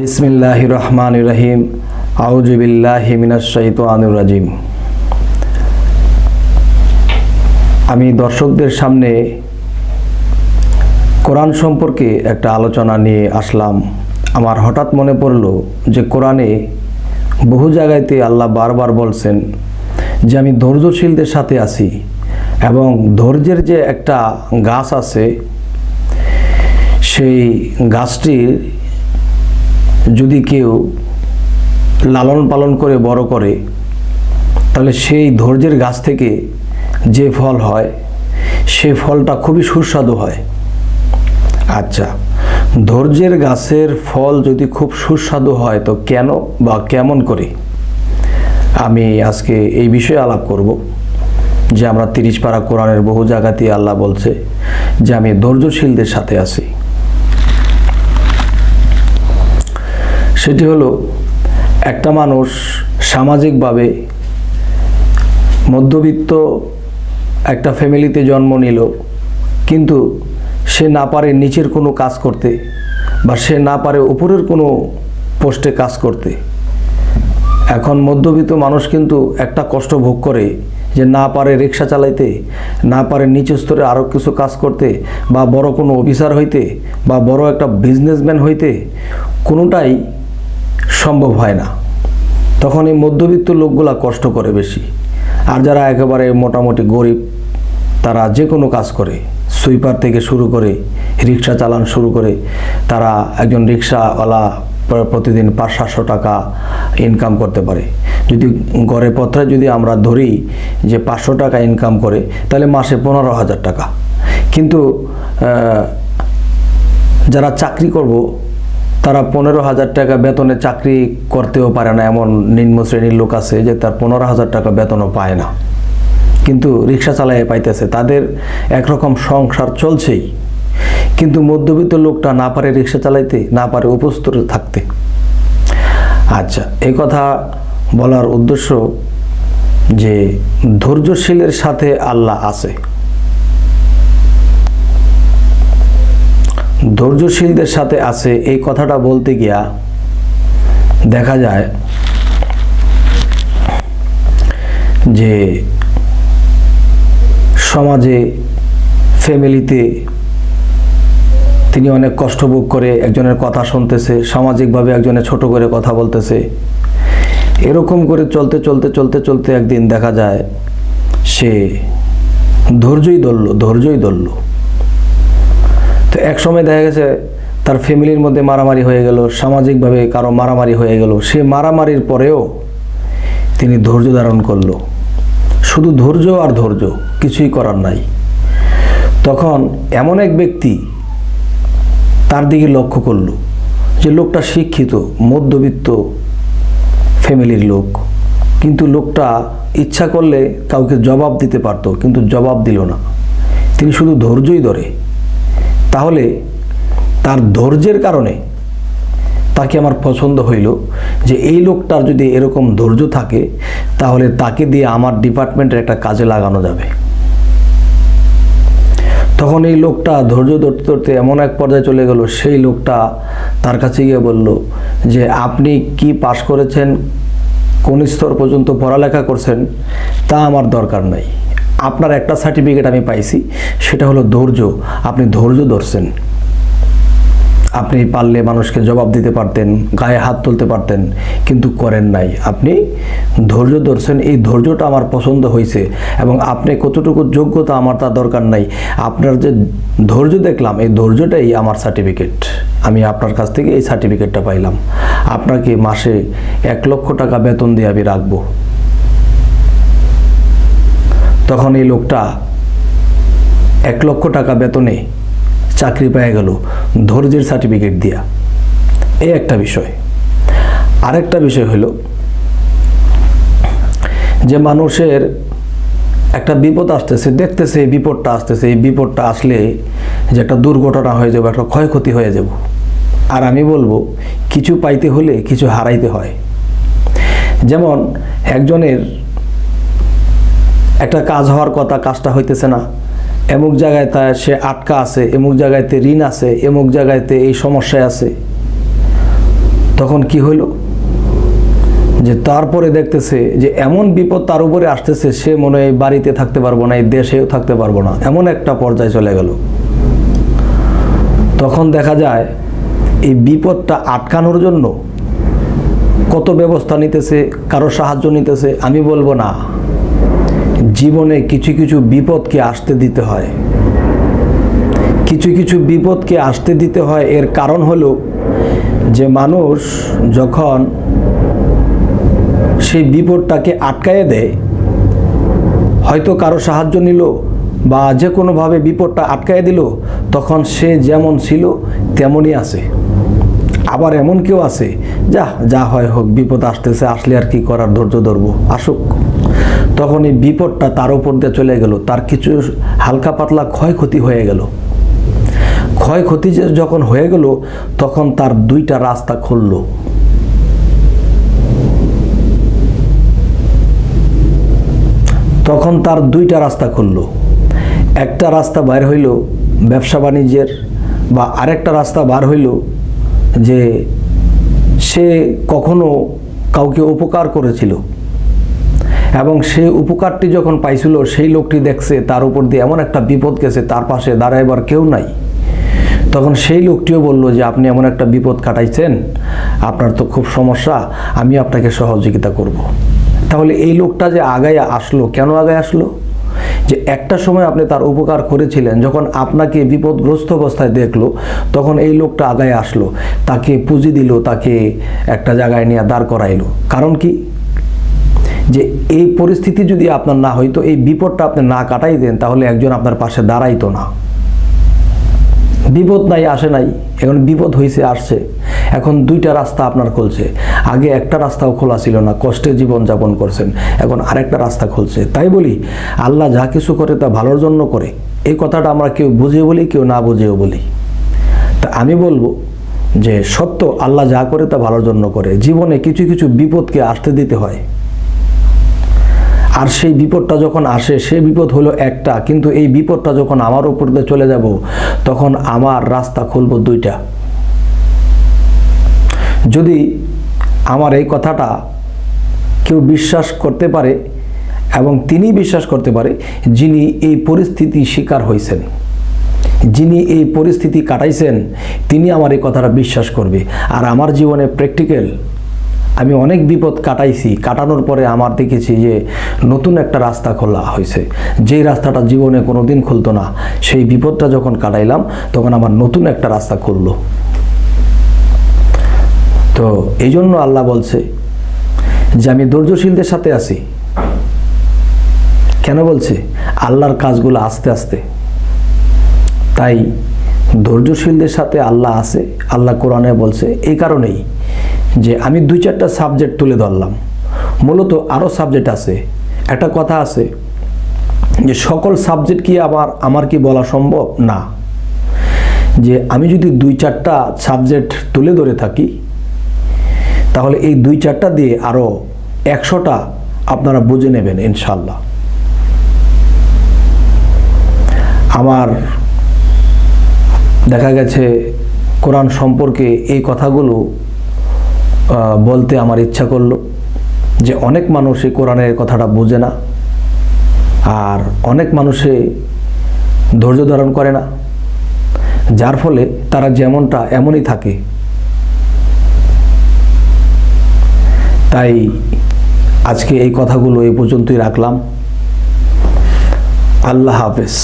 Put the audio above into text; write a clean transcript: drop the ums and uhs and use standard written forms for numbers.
বিসমিল্লাহির রহমানির রহিম। আউযু বিল্লাহি মিনাশ শাইতানির রাজিম। আমি দর্শকদের সামনে কোরআন সম্পর্কে একটা আলোচনা নিয়ে আসলাম। আমার হঠাৎ মনে পড়ল যে কোরআনে বহু জায়গাতে আল্লাহ বারবার বলছেন যে আমি ধৈর্যশীলদের সাথে আছি, এবং ধৈর্যের যে একটা গাছ আছে, সেই গাছটির যদি কেউ লালন পালন করে বড় করে, তাহলে সেই ধৈর্যের গাছ থেকে যে ফল হয় সে ফলটা খুবই সুস্বাদু হয়। আচ্ছা, ধৈর্যের গাছের ফল যদি খুব সুস্বাদু হয় তো কেন বা কেমন করে, আমি আজকে এই বিষয়ে আলাপ করব। যে আমরা 30 পারা কোরআনের বহু জায়গাতেই আল্লাহ বলছে যে আমি ধৈর্যশীলদের সাথে আছি। সেটি হলো, একটা মানুষ সামাজিকভাবে মধ্যবিত্ত একটা ফ্যামিলিতে জন্ম নিল, কিন্তু সে না পারে নিচের কোনো কাজ করতে, বা সে না পারে উপরের কোনো পোস্টে কাজ করতে। এখন মধ্যবিত্ত মানুষ কিন্তু একটা কষ্ট ভোগ করে যে না পারে রিক্সা চালাইতে, না পারে নিচু স্তরে আরও কিছু কাজ করতে, বা বড় কোনো অফিসার হইতে, বা বড় একটা বিজনেসম্যান হইতে, কোনোটাই সম্ভব হয় না। তখন এই মধ্যবিত্ত লোকগুলা কষ্ট করে বেশি। আর যারা একেবারে মোটামুটি গরিব, তারা যে কোনো কাজ করে, সুইপার থেকে শুরু করে রিক্সা চালান শুরু করে, তারা একজন রিক্সাওয়ালা প্রতিদিন 500-700 টাকা ইনকাম করতে পারে। যদি গড়ে পত্রায় যদি আমরা ধরি যে 500 টাকা ইনকাম করে, তাহলে মাসে 15,000 টাকা। কিন্তু যারা চাকরি করব, তারা 15,000 টাকা বেতনে চাকরি করতেও পারে না। এমন নিম্ন শ্রেণীর লোক আছে যে তার 15,000 টাকা বেতনও পায় না, কিন্তু রিক্সা চালায় পাইতেছে, তাদের একরকম সংসার চলছেই। কিন্তু মধ্যবিত্ত লোকটা না পারে রিক্সা চালাইতে, না পারে উপস্তরে থাকতে। আচ্ছা, এই কথা বলার উদ্দেশ্য যে ধৈর্যশীলের সাথে আল্লাহ আছে। ধৈর্যশীলদের সাথে আছে এই কথাটা বলতে গিয়া দেখা যায় যে সমাজে, ফ্যামিলিতে তিনি অনেক কষ্ট ভোগ করে একজনের কথা শুনতেছে, সামাজিকভাবে একজনের ছোট করে কথা বলতেছে। এরকম করে চলতে চলতে চলতে চলতে একদিন দেখা যায় সে ধৈর্যই ধরল। তো এক সময় দেখা গেছে তার ফ্যামিলির মধ্যে মারামারি হয়ে গেল, সামাজিকভাবে কারো মারামারি হয়ে গেল। সে মারামারির পরেও তিনি ধৈর্য ধারণ করলো। শুধু ধৈর্য আর ধৈর্য, কিছুই করার নাই। তখন এমন এক ব্যক্তি তার দিকে লক্ষ্য করলো যে লোকটা শিক্ষিত, মধ্যবিত্ত ফ্যামিলির লোক, কিন্তু লোকটা ইচ্ছা করলে কাউকে জবাব দিতে পারতো, কিন্তু জবাব দিল না। তিনি শুধু ধৈর্যই ধরে। তাহলে তার ধৈর্যের কারণে তাকে আমার পছন্দ হইল যে এই লোকটার যদি এরকম ধৈর্য থাকে, তাহলে তাকে দিয়ে আমার ডিপার্টমেন্টের একটা কাজে লাগানো যাবে। তখন এই লোকটা ধৈর্য ধরতে ধরতে এমন এক পর্যায়ে চলে গেল, সেই লোকটা তার কাছে গিয়ে বলল যে আপনি কি পাশ করেছেন, কোন স্তর পর্যন্ত পড়ালেখা করছেন, তা আমার দরকার নাই। আপনার একটা সার্টিফিকেট আমি পাইছি, সেটা হলো ধৈর্য। আপনি ধৈর্য ধরছেন। আপনি পারলে মানুষকে জবাব দিতে পারতেন, গায়ে হাত তুলতে পারতেন, কিন্তু করেন নাই। আপনি ধৈর্য ধরছেন। এই ধৈর্যটা আমার পছন্দ হয়েছে, এবং আপনি কতটুকু যোগ্যতা আমার তা দরকার নাই। আপনার যে ধৈর্য দেখলাম, এই ধৈর্যটাই আমার সার্টিফিকেট। আমি আপনার কাছ থেকে এই সার্টিফিকেটটা পাইলাম। আপনাকে মাসে 1 লক্ষ টাকা বেতন দিয়ে আমি রাখবো। তখন এই লোকটা 1 লক্ষ টাকা বেতনে চাকরি পেয়ে গেল ধৈর্যের সার্টিফিকেট দিয়া। এই একটা বিষয়। আরেকটা বিষয় হলো যে মানুষের একটা বিপদ আসতেছে, দেখতেছে এই বিপদটা আসতেছে, এই বিপদটা আসলে যে একটা দুর্ঘটনা হয়ে যাবে, একটা ক্ষয়ক্ষতি হয়ে যাব। আর আমি বলবো, কিছু পাইতে হলে কিছু হারাইতে হয়। যেমন একজনের একটা কাজ হওয়ার কথা, কাজটা হইতেছে না, এমুক জায়গায় তা সে আটকা আছে, এমুক জায়গাতে ঋণ আছে, এমুক জায়গাতে এই সমস্যায় আছে। তখন কি হলো যে তারপরে দেখতেছে যে এমন বিপদ তার উপরে আসতেছে, সে মনে হয় বাড়িতে থাকতে পারবো না, এই দেশেও থাকতে পারবো না, এমন একটা পর্যায়ে চলে গেল। তখন দেখা যায় এই বিপদটা আটকানোর জন্য কত ব্যবস্থা নিতেছে, কারো সাহায্য নিতেছে। আমি বলবো না, জীবনে কিছু কিছু বিপদকে আসতে দিতে হয়, কিছু কিছু বিপদকে আসতে দিতে হয়। এর কারণ হলো যে মানুষ যখন সেই বিপদটাকে আটকায়ে দেয়, হয়তো কারো সাহায্য নিল বা যে কোনোভাবে বিপদটা আটকায়ে দিল, তখন সে যেমন ছিল তেমনই আছে। আবার এমন কেউ আছে, যা হয় হোক, বিপদ আসতেছে, আসলে আর কি করার, ধৈর্য ধরবো, আসুক। তখন এই বিপদটা তার উপর দিয়ে চলে গেল, তার কিছু হালকা পাতলা ক্ষয়ক্ষতি হয়ে গেল। ক্ষয়ক্ষতি যখন হয়ে গেল, তখন তার দুইটা রাস্তা খুলল। তখন তার দুইটা রাস্তা খুলল। একটা রাস্তা বাইর হইল ব্যবসা বাণিজ্যের, বা আরেকটা রাস্তা বার হইল যে সে কখনো কাউকে উপকার করেছিল এবং সেই উপকারটি যখন পাইছিল, সেই লোকটি দেখছে তার উপর দিয়ে এমন একটা বিপদ গেছে, তার পাশে দাঁড়াইবার কেউ নাই। তখন সেই লোকটিও বলল যে আপনি এমন একটা বিপদ কাটাইছেন, আপনার তো খুব সমস্যা, আমি আপনাকে সহযোগিতা করব। তাহলে এই লোকটা যে আগায় আসলো, কেন আগায় আসলো? যে একটা সময় আপনি তার উপকার করেছিলেন, যখন আপনাকে বিপদগ্রস্ত অবস্থায় দেখলো, তখন এই লোকটা আগায় আসলো, তাকে পুঁজি দিল, তাকে একটা জায়গায় নিয়ে দাঁড় করাইলো। কারণ কি? যে এই পরিস্থিতি যদি আপনার না হইতো, এই বিপদটা আপনি না কাটাই দেন, তাহলে একজন আপনার পাশে দাঁড়াইতো না। বিপদ নাই, আসে নাই, এখন বিপদ হয়েছে, আসছে। এখন দুইটা রাস্তা আপনার খুলছে। আগে একটা রাস্তাও খোলা ছিল না, কষ্টে জীবনযাপন করছেন, এখন আরেকটা রাস্তা খুলছে। তাই বলি, আল্লাহ যা কিছু করে তা ভালোর জন্য করে। এই কথাটা আমরা কেউ বুঝে বলি, কেউ না বুঝেও বলি। তা আমি বলবো যে সত্য, আল্লাহ যা করে তা ভালোর জন্য করে। জীবনে কিছু কিছু বিপদকে আসতে দিতে হয়। আর সেই বিপদটা যখন আসে, সেই বিপদ হলো একটা, কিন্তু এই বিপদটা যখন আমার উপর দিয়ে চলে যাব, তখন আমার রাস্তা খুলবো দুইটা। যদি আমার এই কথাটা কেউ বিশ্বাস করতে পারে, এবং তিনি বিশ্বাস করতে পারে যিনি এই পরিস্থিতি শিকার হয়েছেন, যিনি এই পরিস্থিতি কাটাইছেন, তিনি আমার এই কথাটা বিশ্বাস করবে। আর আমার জীবনে প্র্যাকটিক্যাল, আমি অনেক বিপদ কাটাইছি, কাটানোর পরে আমার দেখেছি যে নতুন একটা রাস্তা খোলা হয়েছে। যেই রাস্তাটা জীবনে কোনো দিন খুলতো না, সেই বিপদটা যখন কাটাইলাম, তখন আমার নতুন একটা রাস্তা খুললো। তো এই জন্য আল্লাহ বলছে যে আমি ধৈর্যশীলদের সাথে আছি। কেন বলছে? আল্লাহর কাজগুলো আস্তে আস্তে। তাই ধৈর্যশীলদের সাথে আল্লাহ আছে, আল্লাহ কোরআনে বলছে। এই কারণেই যে আমি 2-4টা সাবজেক্ট তুলে ধরলাম, মূলত আরও সাবজেক্ট আছে। একটা কথা আছে যে সকল সাবজেক্ট কি আমার কি বলা সম্ভব না, যে আমি যদি 2-4টা সাবজেক্ট তুলে ধরে থাকি, তাহলে এই 2-4টা দিয়ে আরও 100টা আপনারা বুঝে নেবেন ইনশাল্লাহ। আমার দেখা গেছে কোরআন সম্পর্কে এই কথাগুলো বলতে আমার ইচ্ছা করলো, যে অনেক মানুষ এই কোরআনের কথাটা বোঝে না, আর অনেক মানুষে ধৈর্য ধারণ করে না, যার ফলে তারা যেমনটা এমনই থাকে। তাই আজকে এই কথাগুলো এই পর্যন্তই রাখলাম। আল্লাহ হাফেজ।